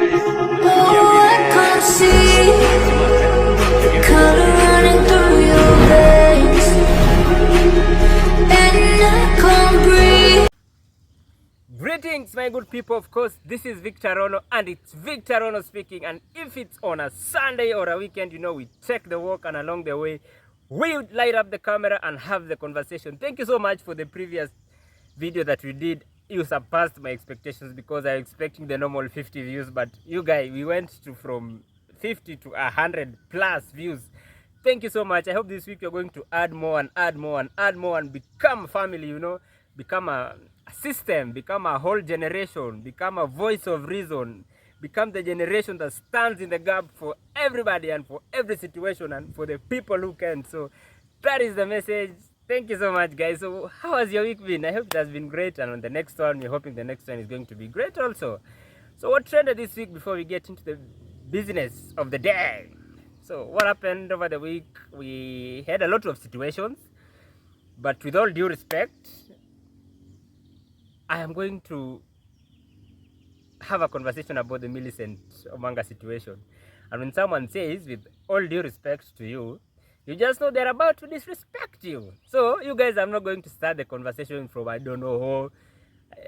I can't see color running through your veins, and I can't breathe. Greetings, my good people. Of course, this is Victor Rono, and it's Victor Rono speaking. And if it's on a Sunday or a weekend, you know, we take the walk, and along the way, we light up the camera and have the conversation. Thank you so much for the previous video that we did. You surpassed my expectations because I was expecting the normal 50 views, but you guys, we went to from 50 to 100 plus views. Thank you so much. I hope this week you're going to add more and add more and add more and become family, you know, become a system, become a whole generation, become a voice of reason, become the generation that stands in the gap for everybody and for every situation and for the people who can. So that is the message. Thank you so much, guys. So how has your week been? I hope it has been great, and on the next one, we're hoping the next one is going to be great also. So what trended this week before we get into the business of the day? So what happened over the week? We had a lot of situations, but with all due respect, I am going to have a conversation about the Millicent Omanga situation. And when someone says, with all due respect to you, you just know they're about to disrespect you. So you guys, I'm not going to start the conversation from I don't know how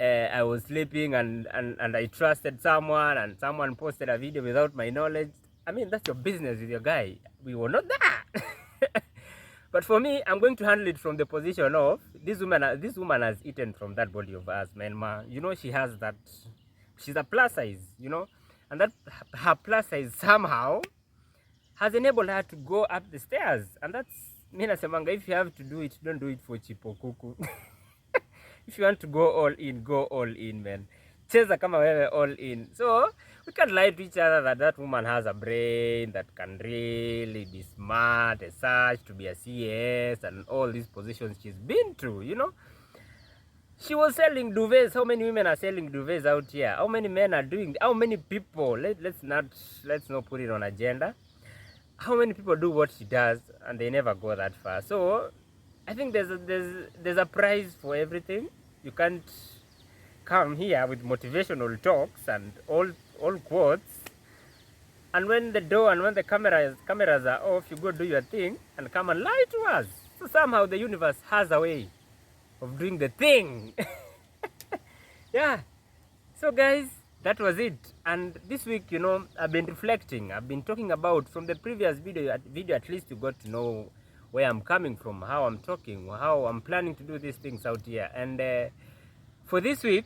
I was sleeping and I trusted someone and someone posted a video without my knowledge. I mean, that's your business with your guy. We were not there. But for me, I'm going to handle it from the position of this woman has eaten from that body of ours, man. You know, she has that, she's a plus size, you know, and that her plus size somehow has enabled her to go up the stairs. And that's, Mina Semanga, if you have to do it, don't do it for chipo kuku. If you want to go all in, man. Cheza kama wewe all in. So, we can't lie to each other that that woman has a brain that can really be smart as such, to be a CS and all these positions she's been through, you know. She was selling duvets. How many women are selling duvets out here? How many men are doing? How many people? Let's not put it on agenda. How many people do what she does and they never go that far? So I think there's a price for everything. You can't come here with motivational talks and all quotes, and when the door and when the cameras are off, you go do your thing and come and lie to us. So somehow the universe has a way of doing the thing. Yeah. So guys, that was it. And this week, you know, I've been reflecting. I've been talking about, from the previous video at least you got to know where I'm coming from, how I'm talking, how I'm planning to do these things out here. And for this week,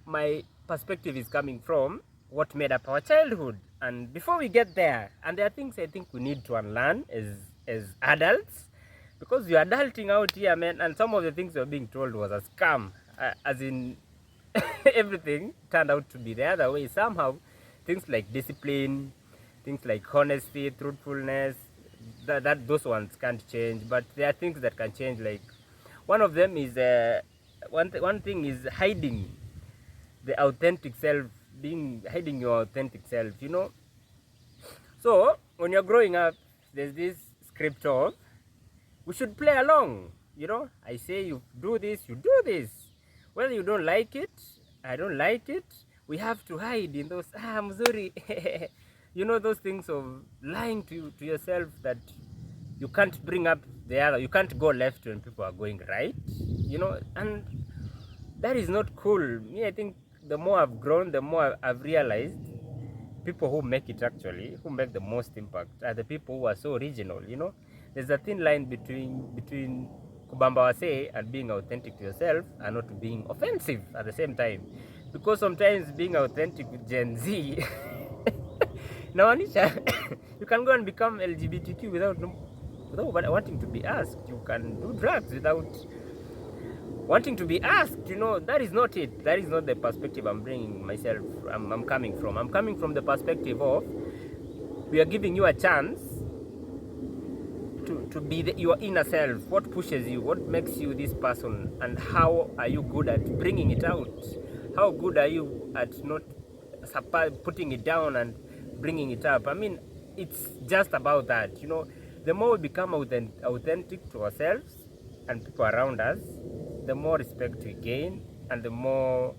my perspective is coming from what made up our childhood. And before we get there, and there are things I think we need to unlearn as adults, because we're adulting out here, man, and some of the things we're being told was a scam, as in everything turned out to be the other way somehow. Things like discipline, things like honesty, truthfulness, that those ones can't change, but there are things that can change. Like one of them is one thing is hiding the authentic self, hiding your authentic self, you know. So when you're growing up, there's this script of we should play along, you know. I say you do this, you do this. Whether you don't like it, I don't like it, we have to hide in those, mzuri. You know, those things of lying to yourself that you can't bring up the other, you can't go left when people are going right, you know, and that is not cool. Me, I think the more I've grown, the more I've realized people who make it actually, who make the most impact, are the people who are so original, you know. There's a thin line between kubamba wase and being authentic to yourself and not being offensive at the same time. Because sometimes being authentic with Gen Z, now Anisha, you can go and become LGBTQ without wanting to be asked. You can do drugs without wanting to be asked, you know. That is not it. That is not the perspective I'm bringing myself. I'm coming from. I'm coming from the perspective of we are giving you a chance to be your inner self. What pushes you? What makes you this person? And how are you good at bringing it out? How good are you at not putting it down and bringing it up? I mean, it's just about that, you know. The more we become authentic to ourselves and people around us, the more respect we gain and the more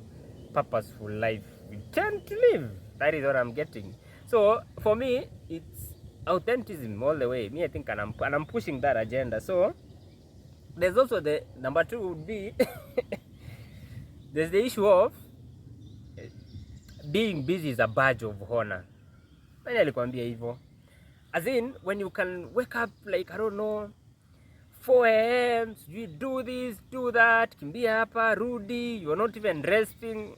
purposeful life we tend to live. That is what I'm getting. So for me, it's authenticism all the way. Me, I think, and I'm pushing that agenda. So there's also the number two would be there's the issue of being busy is a badge of honor. Nani alikwambia hivyo? As in, when you can wake up like, I don't know, 4 a.m, you do this, do that, kimbia hapa, rudi, you're not even resting.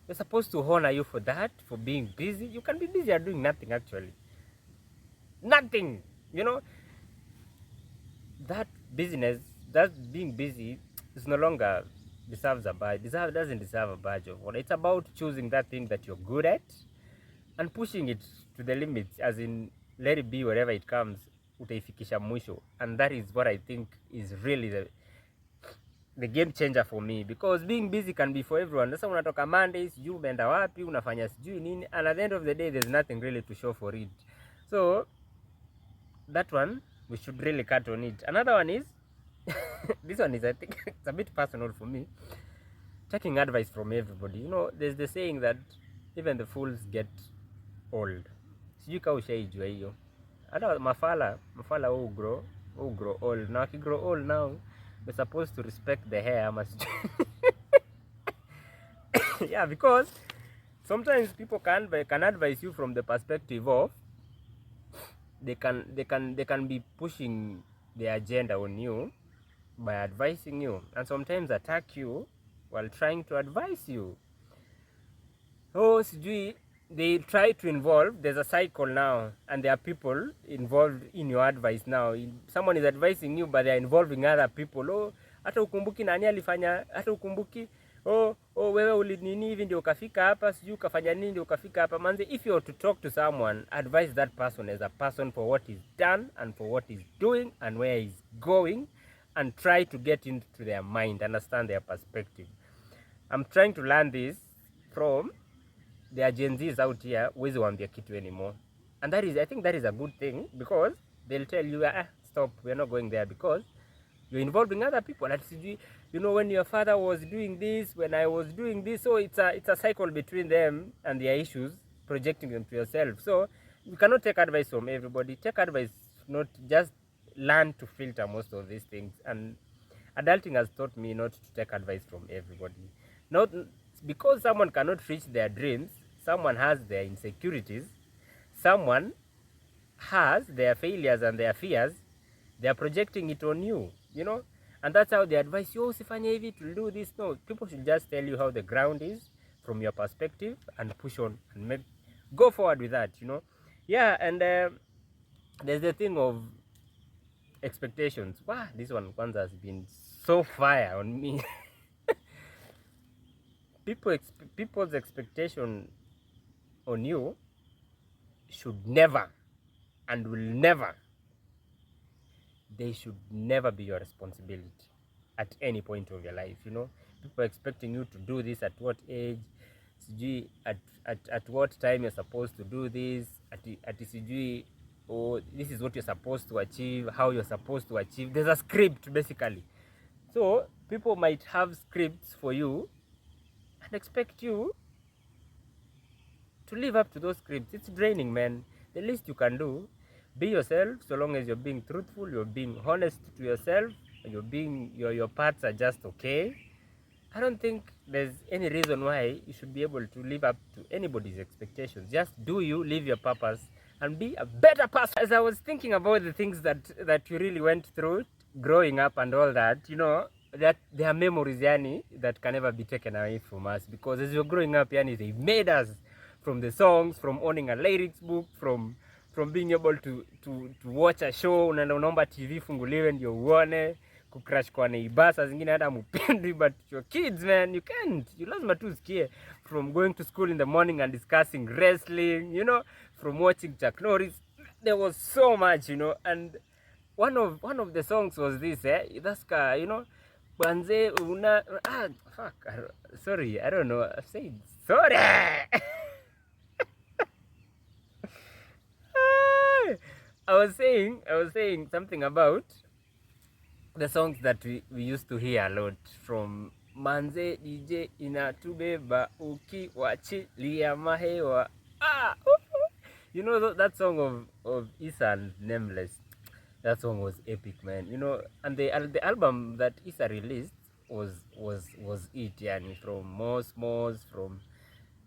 They're supposed to honor you for that, for being busy. You can be busy at doing nothing, actually. Nothing, you know. That business, that being busy, is no longer deserves a badge. Doesn't deserve a badge of honor. It's about choosing that thing that you're good at and pushing it to the limits, as in let it be wherever it comes, utaifikisha mwisho. And that is what I think is really the game changer for me, because being busy can be for everyone. Sasa unatoka Monday, sijui umeenda wapi, unafanya sijui nini, and at the end of the day there's nothing really to show for it. So that one we should really cut on it. Another one is this one is, I think, it's a bit personal for me, taking advice from everybody. You know, there's the saying that even the fools get old. Sijui kama ushaijua hiyo. Hata mafala who grow old. Now if you grow old now, we're supposed to respect the hair, must. Yeah, because sometimes people can advise you from the perspective of they can be pushing the agenda on you by advising you, and sometimes attack you while trying to advise you. Oh, sijui, they try to involve, there's a cycle now, and there are people involved in your advice now. Someone is advising you, but they are involving other people. Oh, hata ukumbuki nani alifanya, hata ukumbuki, wewe ulinini hivi ndio ukafika hapa, sijui ukafanya nini ndio ukafika hapa. Manze, if you are to talk to someone, advise that person as a person for what he's done and for what he's doing and where he's going, and try to get into their mind, understand their perspective. I'm trying to learn this from the Gen Zs out here. Huwezi waambia kitu anymore, and that is, I think that is a good thing, because they'll tell you, stop, we're not going there, because you're involving other people. That you know, when your father was doing this, when I was doing this. So it's a cycle between them and their issues, projecting them to yourself. So you cannot take advice from everybody. Take advice, not just learn to filter most of these things. And adulting has taught me not to take advice from everybody. Not because someone cannot reach their dreams, someone has their insecurities, someone has their failures and their fears, they are projecting it on you, you know, and that's how they advise you, usifanye hivi, to do this. No, people should just tell you how the ground is from your perspective and push on and go forward with that, you know. Yeah, and there's the thing of expectations. Wow, this one has been so fire on me. People's expectation on you should never and will never, they should never be your responsibility at any point of your life. You know, people expecting you to do this at what age, at what time you're supposed to do this, at sijui, or this is what you're supposed to achieve, how you're supposed to achieve. There's a script basically. So people might have scripts for you and expect you to live up to those scripts. It's draining, man. The least you can do, be yourself. So long as you're being truthful, you're being honest to yourself, you're being your parts are just okay. I don't think there's any reason why you should be able to live up to anybody's expectations. Just do you, live your purpose, and be a better person. As I was thinking about the things that you really went through growing up and all that, you know, that there are memories, yani, that can never be taken away from us, because as you're growing up, yani, they made us, from the songs, from owning a lyrics book, from being able to watch a show, unaomba TV funguliwe ndio uone, kucrash kwa neighbors, saa zingine hata mupendwi, but your kids, man, you can't, you lazima tu usikie, from going to school in the morning and discussing wrestling, you know, from watching Chuck Norris. There was so much, you know, and one of the songs was this, that's you know, banze una, sorry, I don't know, I said sorry. I was saying something about the songs that we used to hear a lot from manze DJ inatubeba ukiwachilia mahewa. You know that song of Issa and Nameless. That song was epic, man. You know, and the album that Issa released was it, yani, from Mos, from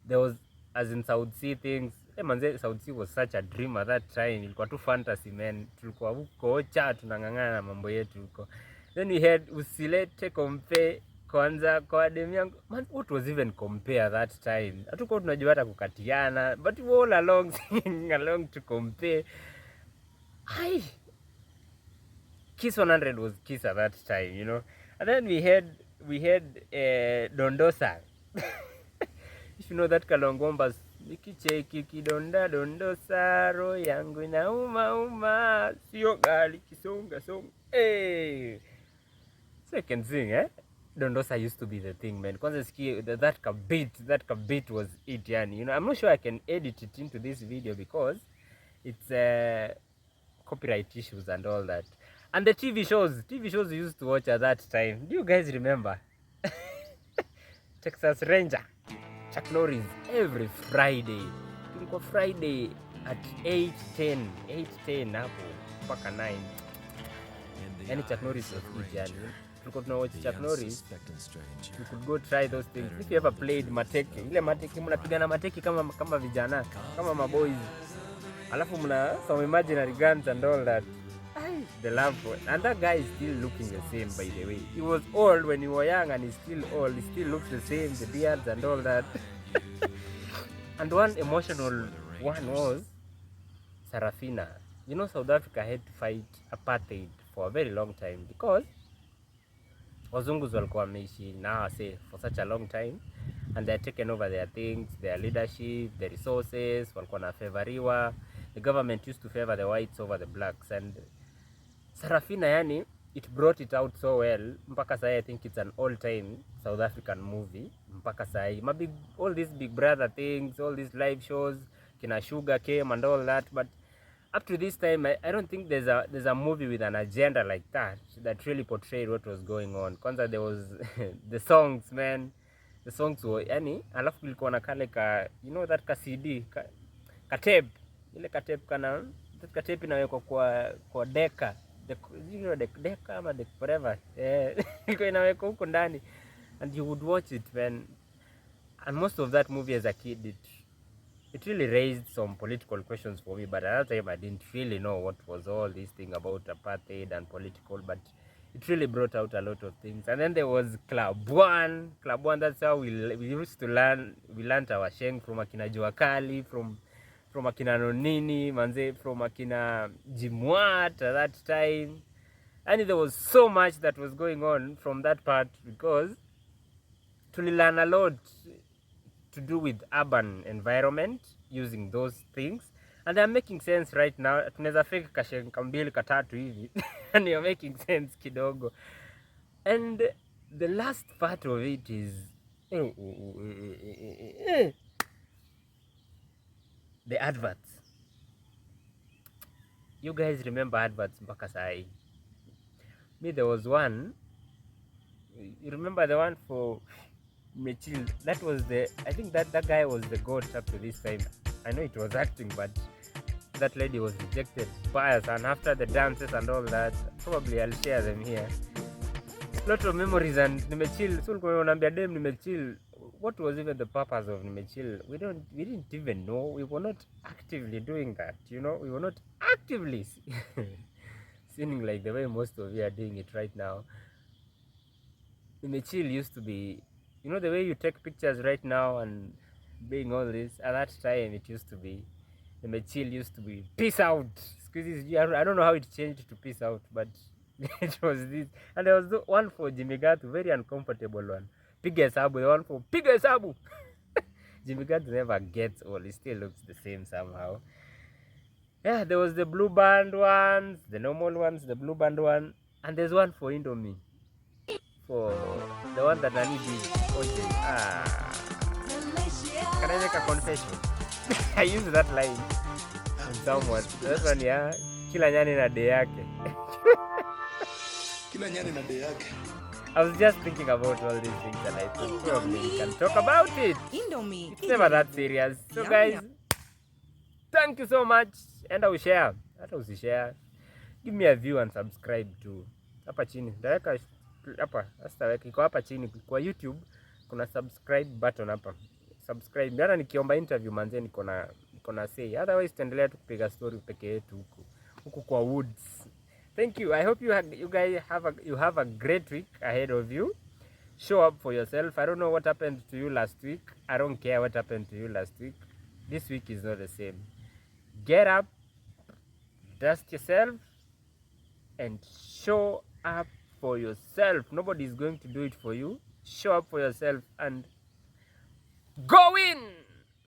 there was, as in South Sea things. Manze, South Sea was such a dream at that time. Ilikuwa tu fantasy, man. Tulikuwa huko cha tunang'ang'ana na mambo yetu huko. Then we had usilete compare kwanza kwa dem yangu. Man, what was even compare that time? Hatukuwa tunajua hata kukatiana, but we all along singing along to compare. Hi. Kiss 100 was Kiss at that time, you know. And then we had Dondosa. If you know that Kalongombas, nikicheki kidonda dondosa, roho yangu inauma, sio gali kisonga songa. Hey, so I can sing, eh? Dondosa used to be the thing, man. Kwanza sikia that kabit was it, yani. You know, I'm not sure I can edit it into this video because it's copyright issues and all that. And the TV shows we used to watch at that time. Do you guys remember? Texas Ranger, Chuck Norris, every Friday. Tulikuwa Friday at 8:10 hapo mpaka 9. Yani Chuck Norris was good, yani. Tulikuwa tunawatch Chuck Norris. You could go try those things. If you ever played mateke, ile mateke mnapigana mateke kama vijana, kama maboys. Alafu mna some imaginary guns and all that. The love for it. And that guy is still looking the same, by the way. He was old when he was young and he's still old. He still looks the same, the beards and all that. And one emotional one was Sarafina. You know, South Africa had to fight apartheid for a very long time because wazungus walikuwa wameishi now say for such a long time, and they're taken over their things, their leadership, their resources, walikuwa na favoriwa. The government used to favor the whites over the blacks, and Sarafina, yani, it brought it out so well. Mpaka sai I think it's an all-time South African movie. Mpaka sai all these Big Brother things, all these live shows, Kina Sugar came and all that, but up to this time I don't think there's a movie with an agenda like that really portrayed what was going on. Kwanza there was the songs, man. The songs were yani, alafu kulikuwa na kale ka, you know that ka CD ka tape, ile ka tape kana that ka tape inawekwa kwa deka, you know, the deka ama the whatever, ilikuwa inawekwa huko ndani and you would watch it, man. And most of that movie as a kid, it really raised some political questions for me, but at that time I didn't really know what was all this thing about apartheid and political, but it really brought out a lot of things. And then there was Club One, that's how we used to learn. We learned our sheng from akina Juakali, from akina Nonini, manze, from akina Jimwat at that time. And there was so much that was going on from that part because to learn a lot to do with urban environment using those things, and they're making sense right now. Tunaweza fake kashenka mbili katatu hivi and you're making sense kidogo. And the last part of it is the adverts. You guys remember adverts mpaka sai? Me, there was one. You remember the one for Mechil? That was I think that guy was the goat up to this time. I know it was acting, but that lady was rejected by us, and after the dances and all that, probably I'll share them here. Lot of memories. And Nimechil, so unaambia dem Nimechil, what was even the purpose of Nimechil? We didn't even know. We were not actively doing that, you know. We were not actively singing like the way most of you are doing it right now. Nimechil used to be, you know, the way you take pictures right now and being all this. At that time, it used to be, Nimechil used to be peace out. I don't know how it changed to peace out, but it was this. And there was the one for Jimmy Gatu, very uncomfortable one. Piga Hesabu, the one for Piga Hesabu. Jimmy Gatu never gets old. He still looks the same somehow. Yeah, there was the blue band ones, the normal ones, the blue band one, and there's one for Indomie. For the one that Nani did. Can I make a confession? I used that line on someone. That one, yeah. Kila nyani na day yake. Kila nyani na day yake. I was just thinking about all these things and I thought probably we can talk about it. It's never that serious. So guys, thank you so much. And I will share. Hata usishare. Give me a view and subscribe too. Hapa chini. Ndaweka hapa. Sasa iko hapa chini kwa YouTube kuna subscribe button hapa. Subscribe. Hata nikiomba interview manze niko na say. Otherwise tuendelea tu kupiga story peke yetu huku kwa woods. Thank you. I hope you guys have a great week ahead of you. Show up for yourself. I don't know what happened to you last week. I don't care what happened to you last week. This week is not the same. Get up, dust yourself, and show up for yourself. Nobody is going to do it for you. Show up for yourself and go in.